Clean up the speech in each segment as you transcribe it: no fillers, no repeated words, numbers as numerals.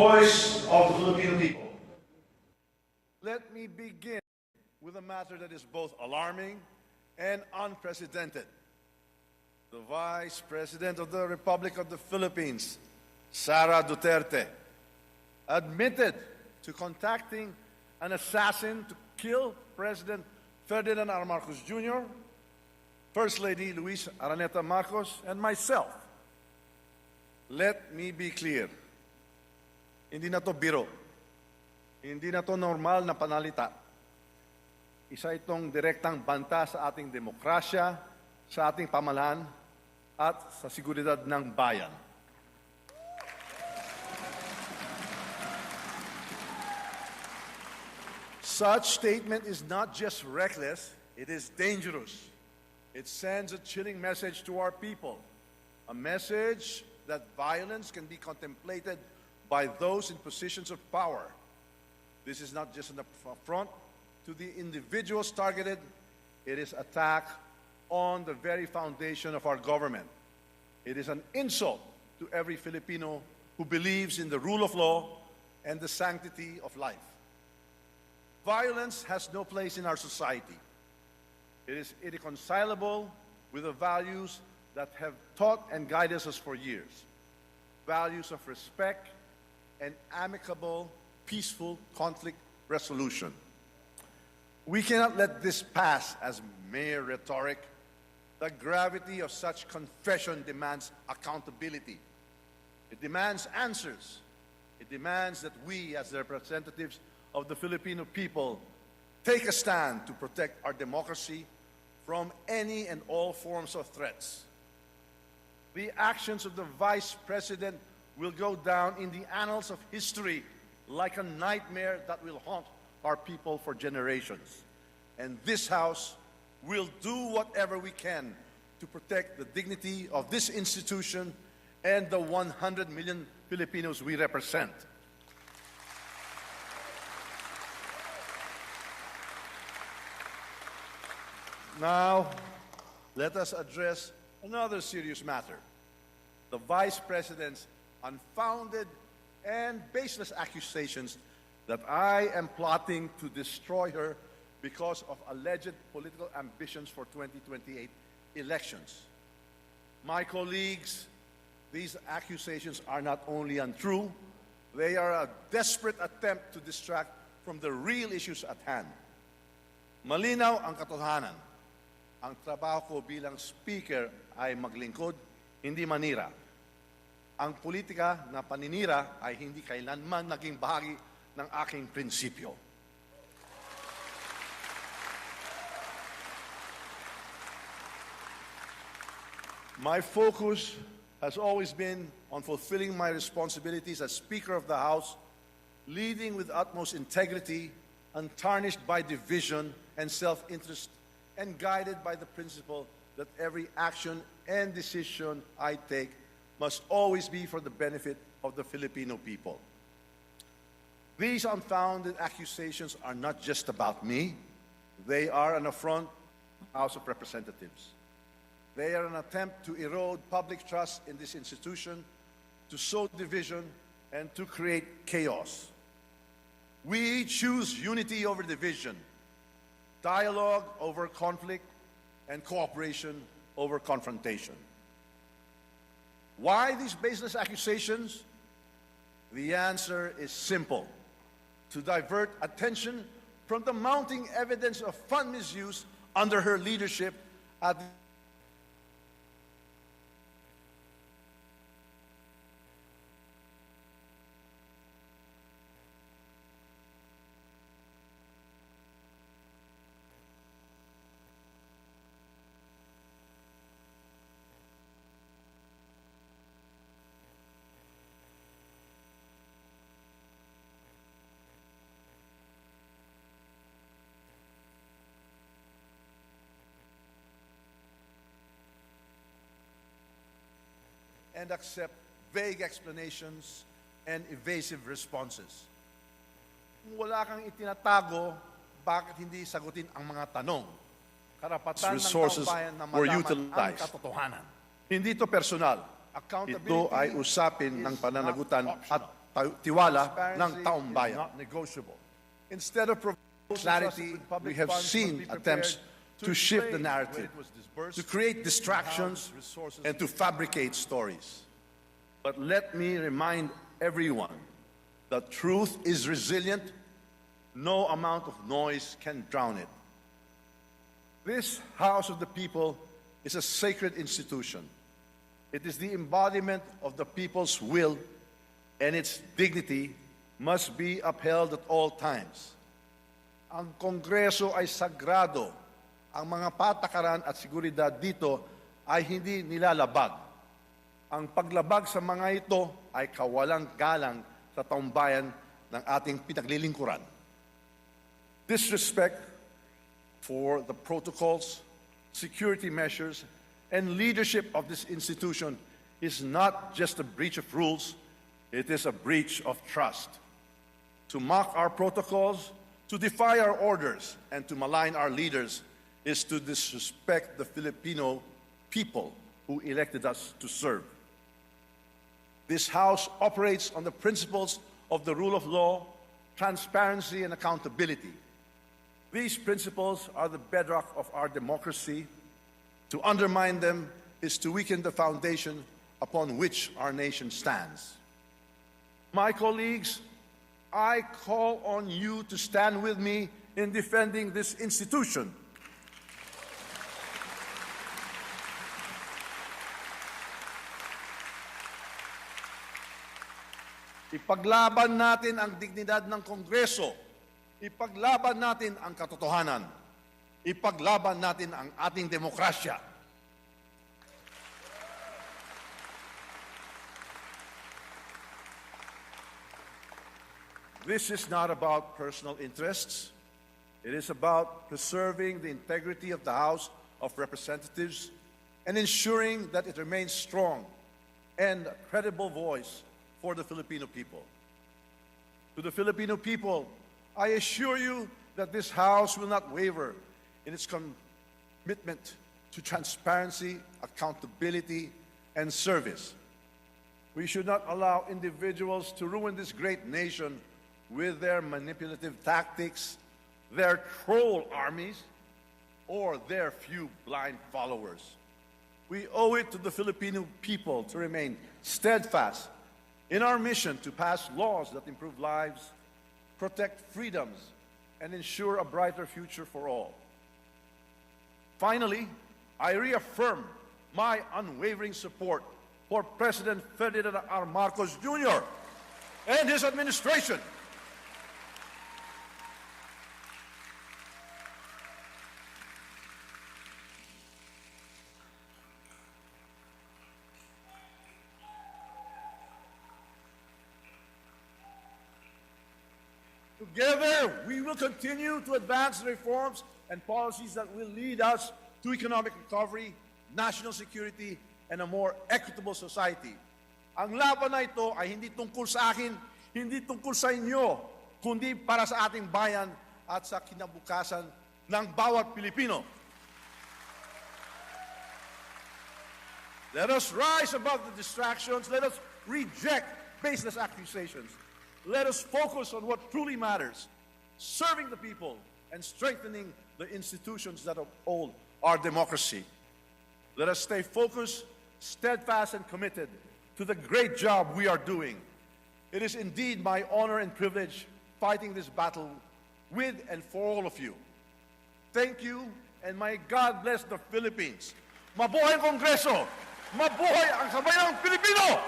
voice of the Filipino people. Let me begin with a matter that is both alarming and unprecedented. The Vice President of the Republic of the Philippines, Sara Duterte, admitted to contacting an assassin to kill President Ferdinand R. Marcos Jr., First Lady Luis Araneta Marcos, and myself. Let me be clear. Hindi na to biro. Hindi na to normal na panalita. Isa itong direktang banta sa ating demokrasya, sa ating pamahalaan, at sa seguridad ng bayan. Such statement is not just reckless, it is dangerous. It sends a chilling message to our people, a message that violence can be contemplated by those in positions of power. This is not just an affront to the individuals targeted, it is attack on the very foundation of our government. It is an insult to every Filipino who believes in the rule of law and the sanctity of life. Violence has no place in our society. It is irreconcilable with the values that have taught and guided us for years. Values of respect and amicable, peaceful conflict resolution. We cannot let this pass as mere rhetoric. The gravity of such confession demands accountability. It demands answers. It demands that we, as the representatives of the Filipino people, take a stand to protect our democracy from any and all forms of threats. The actions of the Vice President will go down in the annals of history like a nightmare that will haunt our people for generations. And this House will do whatever we can to protect the dignity of this institution and the 100 million Filipinos we represent. Now, let us address another serious matter: the Vice President's unfounded and baseless accusations that I am plotting to destroy her because of alleged political ambitions for 2028 elections. My colleagues, these accusations are not only untrue, they are a desperate attempt to distract from the real issues at hand. Malinaw ang katotohanan. Ang trabaho ko bilang speaker ay maglingkod, hindi manira. Ang politika na paninira ay hindi kailanman naging bahagi ng aking prinsipyo. My focus has always been on fulfilling my responsibilities as Speaker of the House, leading with utmost integrity, untarnished by division and self-interest, and guided by the principle that every action and decision I take must always be for the benefit of the Filipino people. These unfounded accusations are not just about me. They are an affront to the House of Representatives. They are an attempt to erode public trust in this institution, to sow division, and to create chaos. We choose unity over division, dialogue over conflict, and cooperation over confrontation. Why these baseless accusations? The answer is simple: to divert attention from the mounting evidence of fund misuse under her leadership at the and accept vague explanations and evasive responses. Kung wala kang itinatago, bakit hindi sagutin ang mga tanong? Karapatan ng taumbayan na malaman ang katotohanan. Hindi ito personal. Ito ay usapin ng pananagutan at tiwala ng Transparency taong is bayan. not negotiable. Instead of providing Clarity, we have seen attempts to shift the narrative, to create distractions, and to fabricate stories. But let me remind everyone that truth is resilient. No amount of noise can drown it. This House of the People is a sacred institution. It is the embodiment of the people's will, and its dignity must be upheld at all times. Ang Kongreso ay sagrado. Ang mga patakaran at seguridad dito ay hindi nilalabag. Ang paglabag sa mga ito ay kawalang galang sa taumbayan ng ating pinaglilingkuran. Disrespect for the protocols, security measures, and leadership of this institution is not just a breach of rules, it is a breach of trust. To mock our protocols, to defy our orders, and to malign our leaders is to disrespect the Filipino people who elected us to serve. This House operates on the principles of the rule of law, transparency, and accountability. These principles are the bedrock of our democracy. To undermine them is to weaken the foundation upon which our nation stands. My colleagues, I call on you to stand with me in defending this institution. Ipaglaban natin ang dignidad ng Kongreso. Ipaglaban natin ang katotohanan. Ipaglaban natin ang ating demokrasya. This is not about personal interests. It is about preserving the integrity of the House of Representatives and ensuring that it remains strong and a credible voice for the Filipino people. To the Filipino people, I assure you that this House will not waver in its commitment to transparency, accountability, and service. We should not allow individuals to ruin this great nation with their manipulative tactics, their troll armies, or their few blind followers. We owe it to the Filipino people to remain steadfast in our mission to pass laws that improve lives, protect freedoms, and ensure a brighter future for all. Finally, I reaffirm my unwavering support for President Ferdinand R. Marcos Jr. and his administration. Together, we will continue to advance the reforms and policies that will lead us to economic recovery, national security, and a more equitable society. Ang laban na ito ay hindi tungkol sa akin, hindi tungkol sa inyo, kundi para sa ating bayan at sa kinabukasan ng bawat Pilipino. Let us rise above the distractions. Let us reject baseless accusations. Let us focus on what truly matters, serving the people and strengthening the institutions that uphold our democracy. Let us stay focused, steadfast, and committed to the great job we are doing. It is indeed my honor and privilege fighting this battle with and for all of you. Thank you, and may God bless the Philippines. Mabuhay ang Kongreso! Mabuhay ang sambayang Pilipino!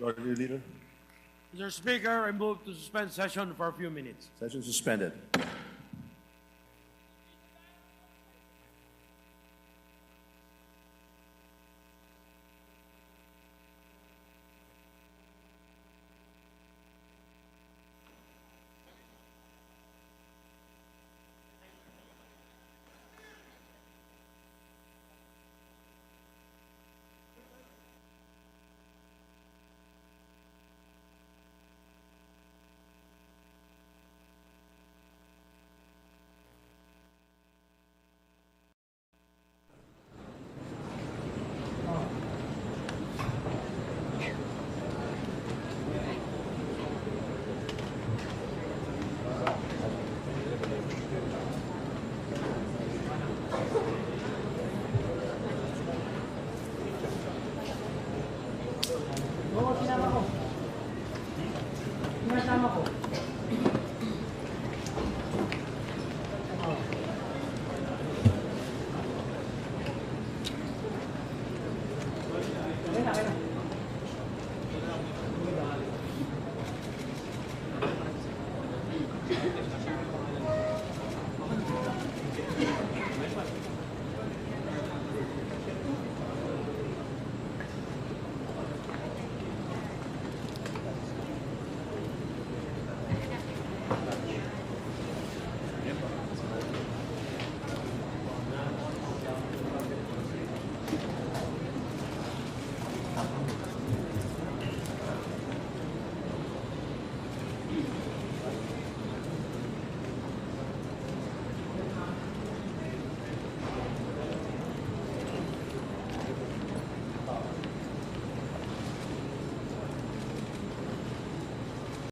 Majority Leader. Mr. Speaker, I move to suspend session for a few minutes. Session suspended. kasama ko.